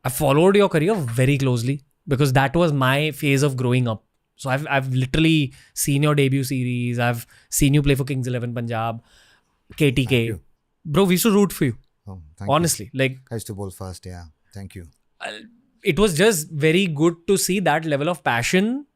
I followed your career very closely because that was my phase of growing up. So I've literally seen your debut series. I've seen you play for Kings 11 Punjab, Thank KTK. you. Bro, we used to root for you. Oh, thank you. Honestly, like I used to bowl first. Yeah. Thank you. it was just very good to see that level of passion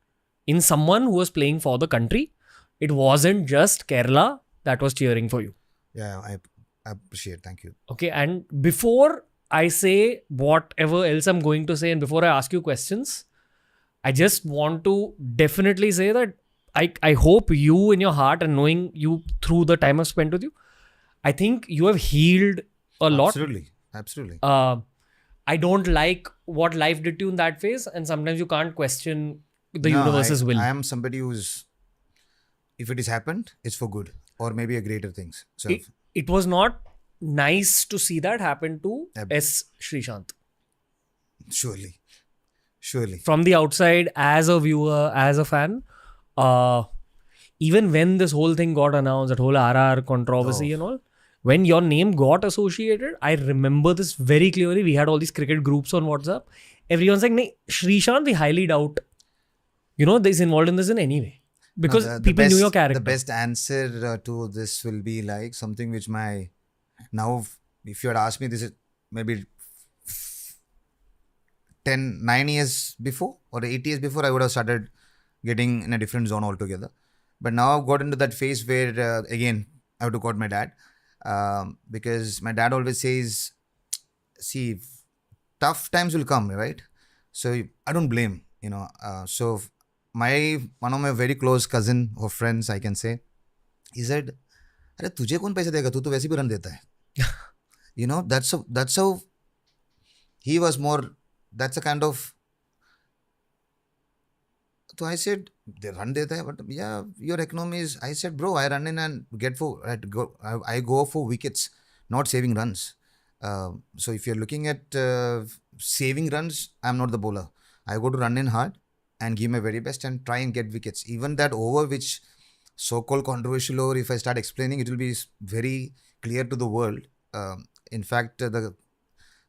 in someone who was playing for the country. It wasn't just Kerala that was cheering for you. Yeah, I appreciate. Thank you. Okay. And before I say whatever else I'm going to say, and before I ask you questions, I just want to definitely say that I hope you in your heart and knowing you through the time I've spent with you, I think you have healed a lot. Absolutely. Absolutely. Uh, I don't like what life did to you in that phase, and sometimes you can't question the No, universe's will. I am somebody who's, if it has happened, it's for good or maybe a greater things. So, It was not nice to see that happen to ab- S. Sreesanth. surely, surely. From the outside, as a viewer, as a fan, uh, even when this whole thing got announced, that whole RR Oh, controversy and all, when your name got associated, I remember this very clearly. We had all these cricket groups on WhatsApp. Everyone's like, "Nahin, Sreesanth, we highly doubt, this involved in this in any way." no, Because the people knew your the character. best answer to this will be like something which my now, if you had asked me this is maybe 9 years before or 8 years before, I would have started getting in a different zone altogether. But now I've got into that phase where again I have to quote my dad, because my dad always says, "See, tough times will come, right?" So I don't blame, So my one of my very close cousin or friends, I can say, he said, "अरे तुझे कौन पैसे देगा? तू तो वैसे भी run देता है." That's how he was more. That's a kind of. So I said, they run deta hai, but yeah, your economy is. I said, bro, I run in and I go for wickets, not saving runs. So if you're looking at saving runs, I'm not the bowler. I go to run in hard and give my very best and try and get wickets. Even that over, which so-called controversial over, if I start explaining, it will be very clear to the world. In fact, the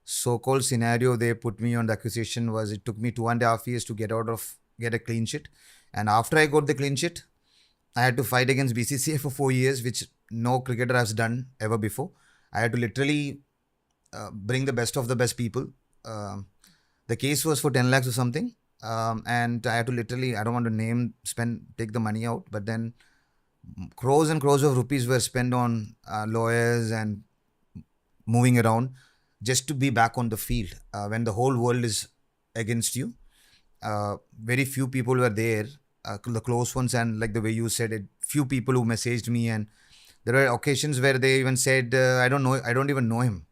so-called scenario they put me on the accusation was it took me 2.5 years to get a clean sheet, and after I got the clean sheet, I had to fight against BCCI for 4 years, which no cricketer has done ever before. I had to literally bring the best of the best people. The case was for 10 lakhs or something, and I had to literally, I don't want to take the money out, but then crores and crores of rupees were spent on lawyers and moving around just to be back on the field when the whole world is against you. Very few people were there, the close ones, and like the way you said it, few people who messaged me, and there were occasions where they even said, I don't even know him.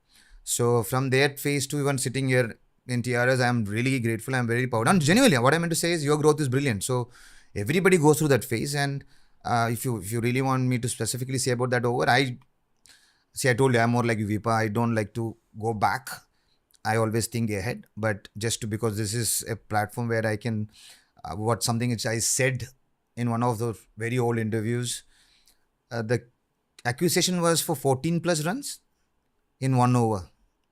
So from that phase to even sitting here in TRS, I'm really grateful. I'm very proud. And genuinely, what I meant to say is your growth is brilliant. So everybody goes through that phase, and if you really want me to specifically say about that over, I told you I'm more like Vipa. I don't like to go back. I always think ahead, but because this is a platform where I can, something which I said in one of the very old interviews, the accusation was for 14 plus runs in 1 over.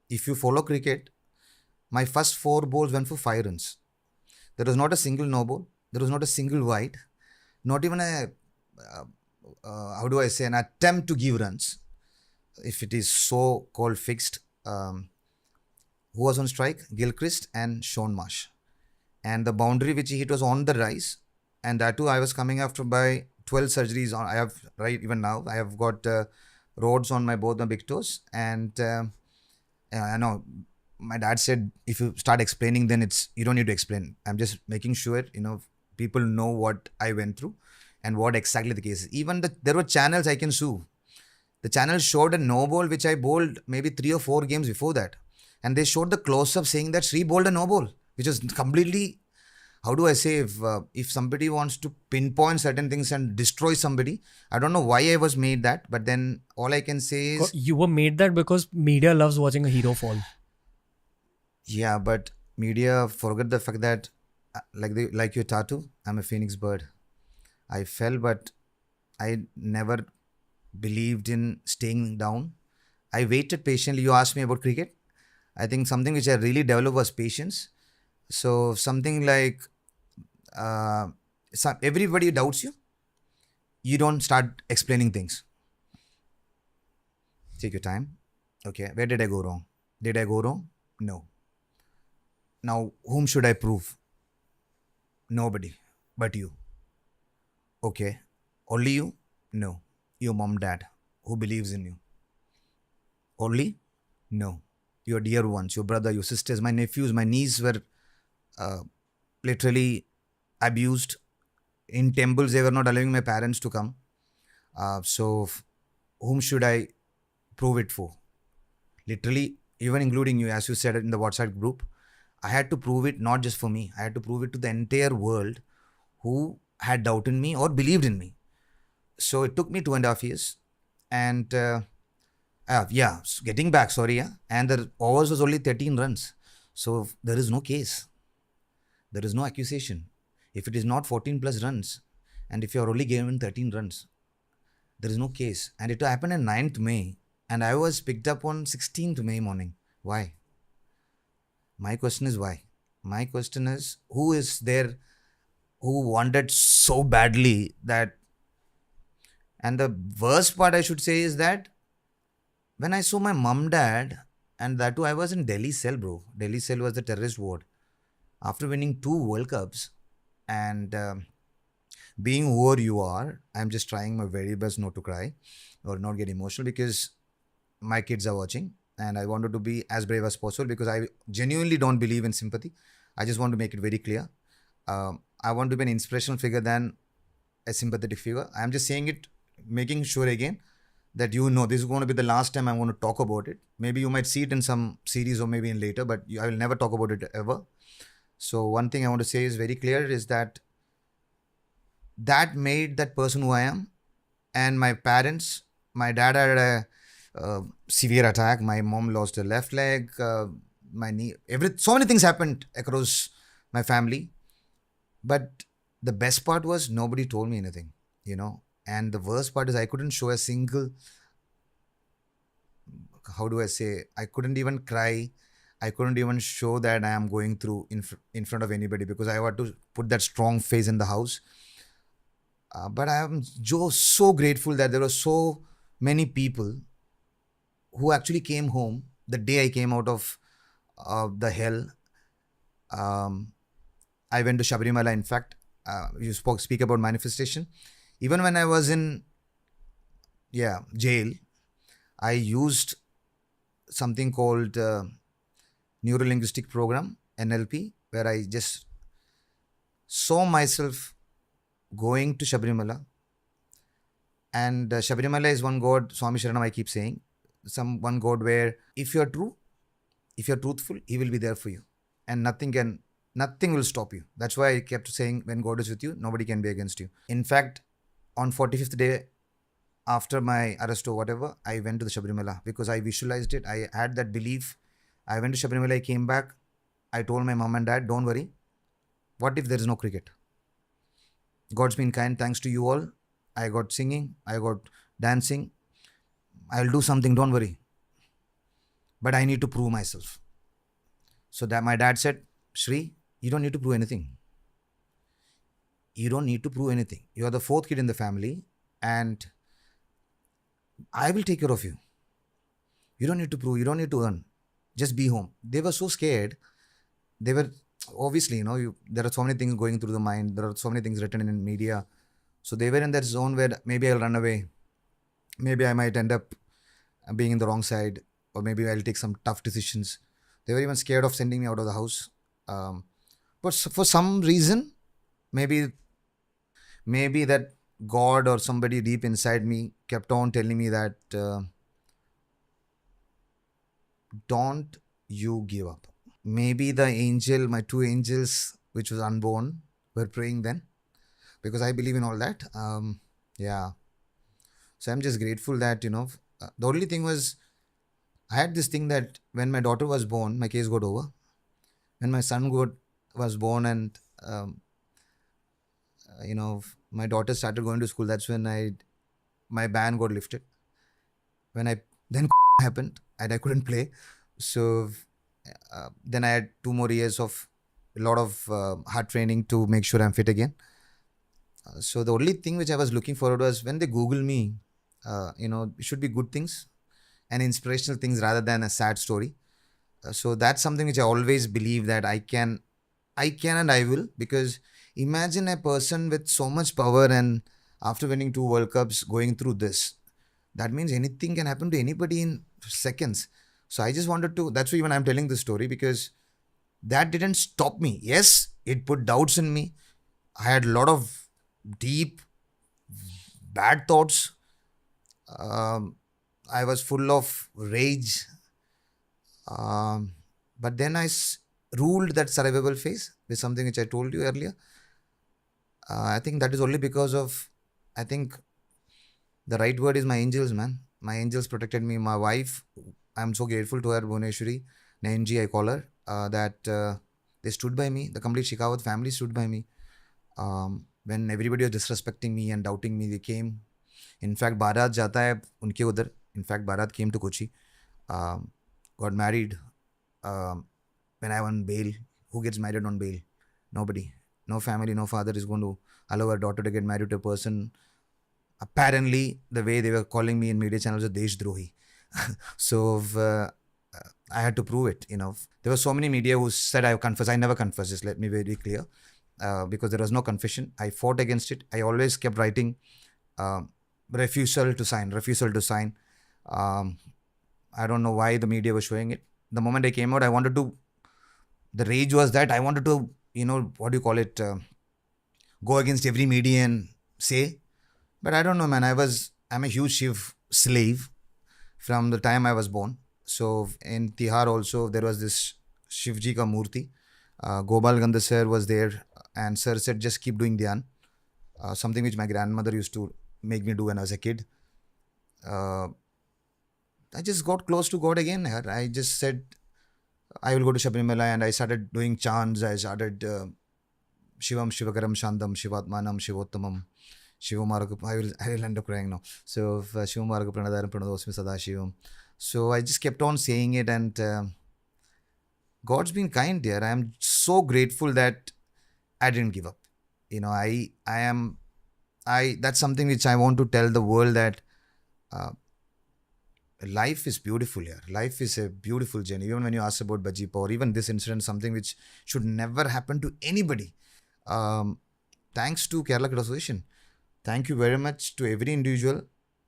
If you follow cricket, my first 4 balls went for 5 runs. There was not a single no ball. There was not a single wide. Not even how do I say, an attempt to give runs. If it is so called fixed. Who was on strike? Gilchrist and Sean Marsh. And the boundary which he hit was on the rise. And that too, I was coming after by 12 surgeries. I have, right, even now, I have got rods on both my big toes. And I know my dad said, if you start explaining, then you don't need to explain. I'm just making sure, people know what I went through and what exactly the case is. Even there were channels I can sue. The channel showed a no ball which I bowled maybe 3 or 4 games before that. And they showed the close-up saying that Sri bowled a no ball, which is completely, how do I say, if somebody wants to pinpoint certain things and destroy somebody, I don't know why I was made that, but then all I can say is, You were made that because media loves watching a hero fall. yeah, but media forget the fact that, like your tattoo, I'm a phoenix bird. I fell, but I never believed in staying down. I waited patiently. You asked me about cricket. I think something which I really developed was patience. So something like uh, everybody doubts you. You don't start explaining things. Take your time. Okay, where did I go wrong? Did I go wrong? No. Now, whom should I prove? Nobody but you. Okay. Only you? No. Your mom, dad, who believes in you. Only? No. Your dear ones, your brother, your sisters, my nephews, my niece were uh, literally abused. In temples, they were not allowing my parents to come. Whom should I prove it for? Literally, even including you, as you said in the WhatsApp group, I had to prove it not just for me. I had to prove it to the entire world who had doubted me or believed in me. So it took me 2.5 years. And yeah, getting back, sorry, yeah. And the overs was only 13 runs. So there is no case. There is no accusation. If it is not 14 plus runs, and if you are only given 13 runs, there is no case. And it happened on 9th May, and I was picked up on 16th May morning. Why? My question is why? My question is who is there who wanted so badly that. And the worst part I should say is that when I saw my mum, dad, and that too, I was in Delhi cell, bro. Delhi cell was the terrorist ward. After winning 2 World Cups and being who you are, I'm just trying my very best not to cry or not get emotional because my kids are watching and I wanted to be as brave as possible because I genuinely don't believe in sympathy. I just want to make it very clear. I want to be an inspirational figure than a sympathetic figure. I'm just saying it, making sure again that you know this is going to be the last time I'm going to talk about it. Maybe you might see it in some series or maybe in later, but I will never talk about it ever. So one thing I want to say is very clear is that that made that person who I am. And my parents, my dad had a severe attack. My mom lost her left leg. My knee. So many things happened across my family. But the best part was nobody told me anything, you know. And the worst part is I couldn't show a single. How do I say? I couldn't even cry. I couldn't even show that I am going through in front of anybody because I had to put that strong face in the house. But I am so grateful that there were so many people who actually came home the day I came out of the hell. Um, I went to Shabrimala. In fact, you speak about manifestation. Even when I was in jail, I used something called neuro linguistic program NLP, where I just saw myself going to Shabrimala. And Shabrimala is one God, Swami Sharanam, I keep saying, one God where if you're true, if you're truthful, He will be there for you. And nothing will stop you. That's why I kept saying, when God is with you, nobody can be against you. In fact, on 45th day after my arrest or whatever, I went to the Shabrimala because I visualized it. I had that belief. I went to Shabrimala, I came back. I told my mom and dad, don't worry. What if there is no cricket? God's been kind, thanks to you all. I got singing, I got dancing. I'll do something, don't worry. But I need to prove myself. So that my dad said, Shri, you don't need to prove anything. You don't need to prove anything. You are the fourth kid in the family and I will take care of you. You don't need to prove, you don't need to earn. Just be home. They were so scared. They were, obviously, there are so many things going through the mind. There are so many things written in media. So they were in that zone where maybe I'll run away. Maybe I might end up being in the wrong side, or maybe I'll take some tough decisions. They were even scared of sending me out of the house. But for some reason, maybe that God or somebody deep inside me kept on telling me that don't you give up. Maybe the angel, my two angels, which was unborn, were praying then because I believe in all that. Yeah. So I'm just grateful that, the only thing was I had this thing that when my daughter was born, my case got over. When my son was born and, my daughter started going to school, that's when my ban got lifted. When then happened and I couldn't play. So Then I had 2 more years of a lot of hard training to make sure I'm fit again. So the only thing which I was looking forward was when they Google me, it should be good things and inspirational things rather than a sad story. So that's something which I always believe that I can and I will, because imagine a person with so much power and after winning 2 World Cups going through this. That means anything can happen to anybody in seconds. So I just wanted to, that's why even I'm telling this story, because that didn't stop me. Yes, it put doubts in me. I had a lot of deep, bad thoughts. Um, I was full of rage. Um, but then ruled that survivable phase with something which I told you earlier. I think that is only because of, I think the right word is my angels, man. My angels protected me. My wife, I'm so grateful to her, Bhuneshwari, Nainji, I call her, that they stood by me. The complete Shekhawat family stood by me. When everybody was disrespecting me and doubting me, they came. In fact, Bharat jata hai unke udhar. In fact, Bharat came to Kochi, got married. Um, when I won bail, who gets married on bail? Nobody. No family, no father is going to allow her daughter to get married to a person. Apparently, the way they were calling me in media channels, a Deshdrohi. So I had to prove it. There were so many media who said I confess. I never confessed. Just let me be very clear, because there was no confession. I fought against it. I always kept writing, um, refusal to sign, refusal to sign. Um, I don't know why the media was showing it. The moment I came out, I wanted to. The rage was that I wanted to, what do you call it? Go against every media and say. But I don't know, man. I'm a huge Shiv slave from the time I was born. So in Tihar also, there was this Shivji ka Murti. Gopal Gandhi sir was there, and sir said, just keep doing dhyan. Something which my grandmother used to make me do when I was a kid. Uh, I just got close to God again. I just said, I will go to Shabrimala, and I started doing chants. I started Shivam Shivakaram Shandam Shivatmanam Shivottamam. I will end up crying now. So, Shivamarga Pranadaram Pranadosmi Sadashivam. So, I just kept on saying it, and God's been kind there. I am so grateful that I didn't give up. That's something which I want to tell the world, that uh, life is beautiful here. Life is a beautiful journey. Even when you ask about Bajip or even this incident, something which should never happen to anybody. Thanks to Kerala Cricket Association. Thank you very much to every individual,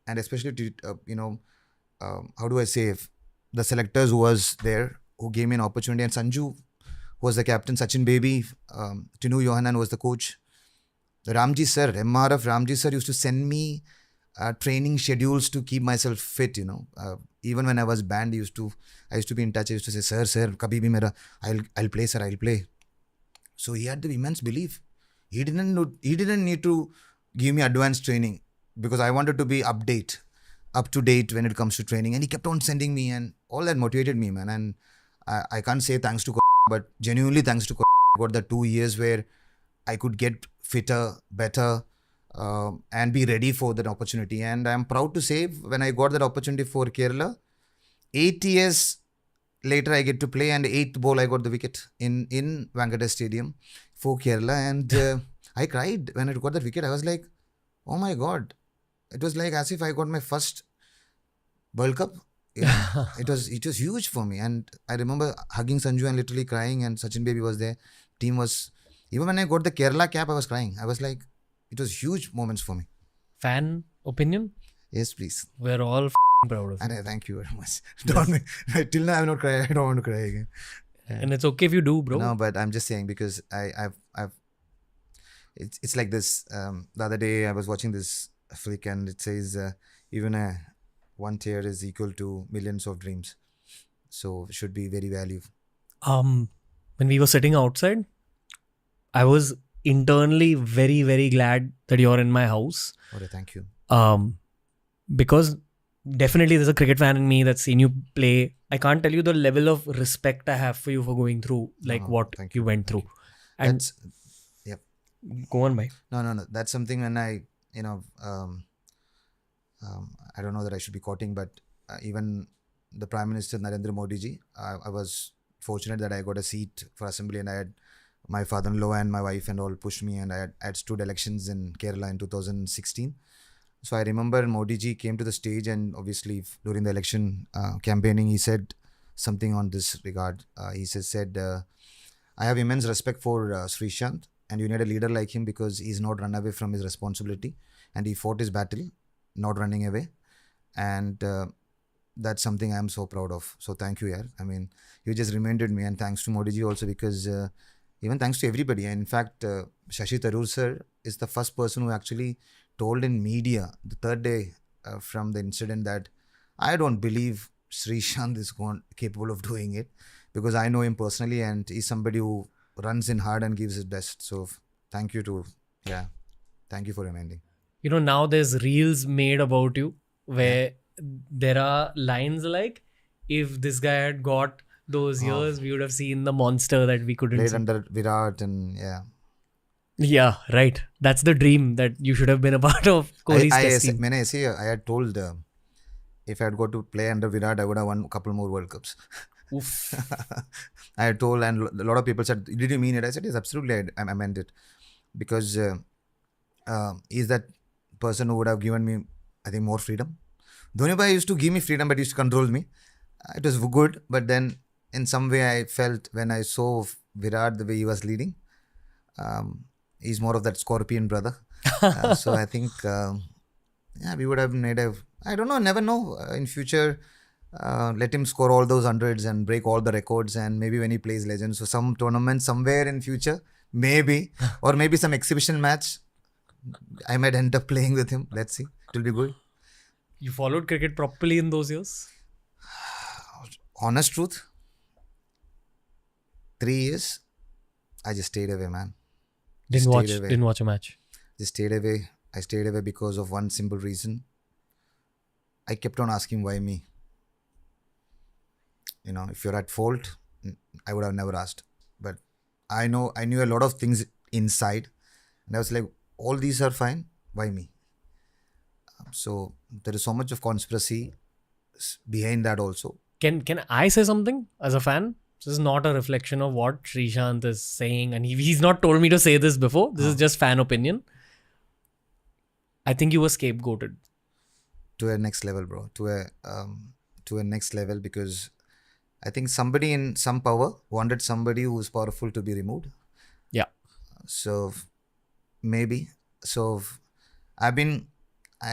and especially to how do I say, the selectors who was there, who gave me an opportunity, and Sanju was the captain, Sachin Baby, Tinu Yohanan was the coach, Ramji sir, MRF Ramji sir used to send me training schedules to keep myself fit. Even when I was banned, I used to be in touch. I used to say, sir, kabhi bhi mera, I'll play, sir, I'll play. So he had the immense belief. He didn't need to give me advanced training, because I wanted to be up to date when it comes to training, and he kept on sending me, and all that motivated me, man. And I can't say thanks to but genuinely thanks to I got the 2 years where I could get fitter, better, and be ready for that opportunity. And I'm proud to say, when I got that opportunity for Kerala, 8 years later I get to play, and eighth ball I got the wicket in Wankhede Stadium for Kerala, and I cried when I got that wicket. I was like, oh my God. It was like as if I got my first World Cup. It was huge for me. And I remember hugging Sanju and literally crying, and Sachin Baby was there. Team was, even when I got the Kerala cap, I was crying. I was like, it was huge moments for me. Fan opinion? Yes, please. We're all proud of And you. I thank you very much. Till now I have not cried. I don't want to cry again. And it's okay if you do, bro. No, but I'm just saying, because I've it's like this. The other day I was watching this flick, and it says even one tear is equal to millions of dreams. So should be very valuable. When we were sitting outside, I was internally very, very glad that you're in my house. Okay, thank you. Because definitely there's a cricket fan in me that's seen you play. I can't tell you the level of respect I have for you for going through what thank you went through. you. And That's go on, bhai. no. That's something when I I don't know that I should be quoting, but even the Prime Minister Narendra Modi ji, I was fortunate that I got a seat for assembly, and I had my father-in-law and my wife and all pushed me, and I had stood elections in Kerala in 2016. So I remember Modi ji came to the stage, and obviously during the election campaigning, he said something on this regard. He said, I have immense respect for Sreesanth, and you need a leader like him because he's not run away from his responsibility, and he fought his battle, not running away. And that's something I'm so proud of. So thank you, yaar. I mean, you just reminded me, and thanks to Modi ji also, because even thanks to everybody. And in fact, Shashi Tharoor sir is the first person who actually told in media the third day from the incident that I don't believe Sreesanth is capable of doing it, because I know him personally, and he's somebody who runs in hard and gives his best. So thank you thank you for reminding. You know, now there's reels made about you where there are lines like, if this guy had got those years, we would have seen the monster that we couldn't Played see. under Virat, and Yeah, right. That's the dream that you should have been a part of Kohli's test team. I had told if I had got to play under Virat, I would have won a couple more World Cups. Oof. I had told, and a lot of people said, "Did you mean it?" I said, "Yes, absolutely. I meant it," because he's that person who would have given me, I think, more freedom. Dhoni Bhai used to give me freedom, but he used to control me. It was good, but then in some way I felt when I saw Virat the way he was leading, he's more of that scorpion brother. So I think, we would have made I don't know, never know. In future, let him score all those hundreds and break all the records, and maybe when he plays Legends, so some tournament somewhere in future, maybe, or maybe some exhibition match, I might end up playing with him. Let's see. It will be good. You followed cricket properly in those years? Honest truth, 3 years, I just stayed away, man. Didn't watch a match. Just stayed away. I stayed away because of one simple reason. I kept on asking, why me? You know, if you're at fault, I would have never asked. But I knew a lot of things inside, and I was like, all these are fine. Why me? So there is so much of conspiracy behind that also. Can I say something as a fan? This is not a reflection of what Sreesanth is saying, and he's not told me to say this before. This is just fan opinion. I think you were scapegoated. To a next level, bro. To a next level, because I think somebody in some power wanted somebody who's powerful to be removed. Yeah. So maybe. So I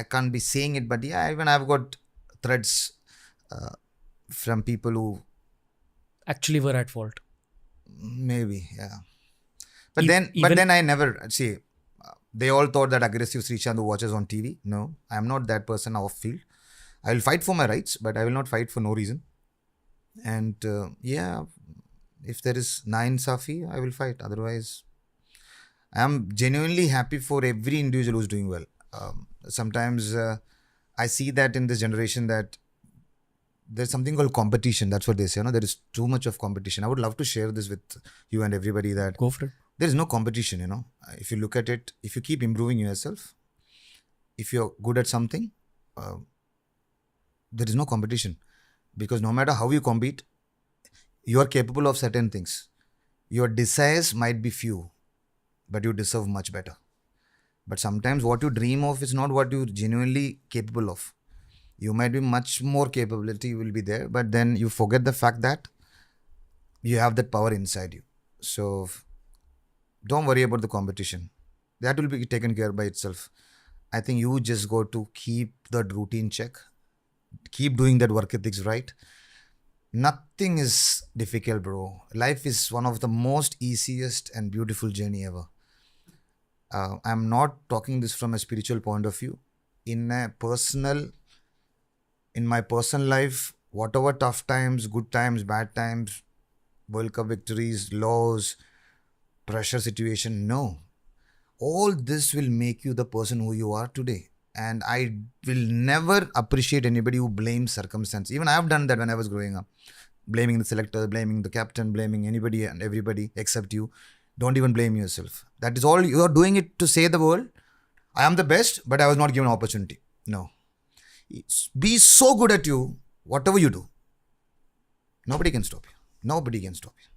can't be saying it, but yeah, even I've got threads from people who actually were at fault. Maybe, yeah. But then I never see. They all thought that aggressive Sreesanth who watches on TV. No, I am not that person off field. I will fight for my rights, but I will not fight for no reason. And if there is na-insafi, I will fight. Otherwise, I am genuinely happy for every individual who's doing well. Sometimes I see that in this generation that there's something called competition. That's what they say. There is too much of competition. I would love to share this with you and everybody that go for it. There is no competition. If you look at it, if you keep improving yourself, if you're good at something, there is no competition, because no matter how you compete, you are capable of certain things. Your desires might be few, but you deserve much better. But sometimes what you dream of is not what you're genuinely capable of. You might be much more capability will be there, but then you forget the fact that you have that power inside you. So don't worry about the competition. That will be taken care by itself. I think you just got to keep that routine check. Keep doing that work ethics right. Nothing is difficult, bro. Life is one of the most easiest and beautiful journey ever. I'm not talking this from a spiritual point of view. In my personal life, whatever tough times, good times, bad times, World Cup victories, lows, pressure situation, no. All this will make you the person who you are today. And I will never appreciate anybody who blames circumstance. Even I have done that when I was growing up. Blaming the selector, blaming the captain, blaming anybody and everybody except you. Don't even blame yourself. That is all. You are doing it to say the world, I am the best, but I was not given an opportunity. No. Be so good at you, whatever you do. Nobody can stop you. Nobody can stop you.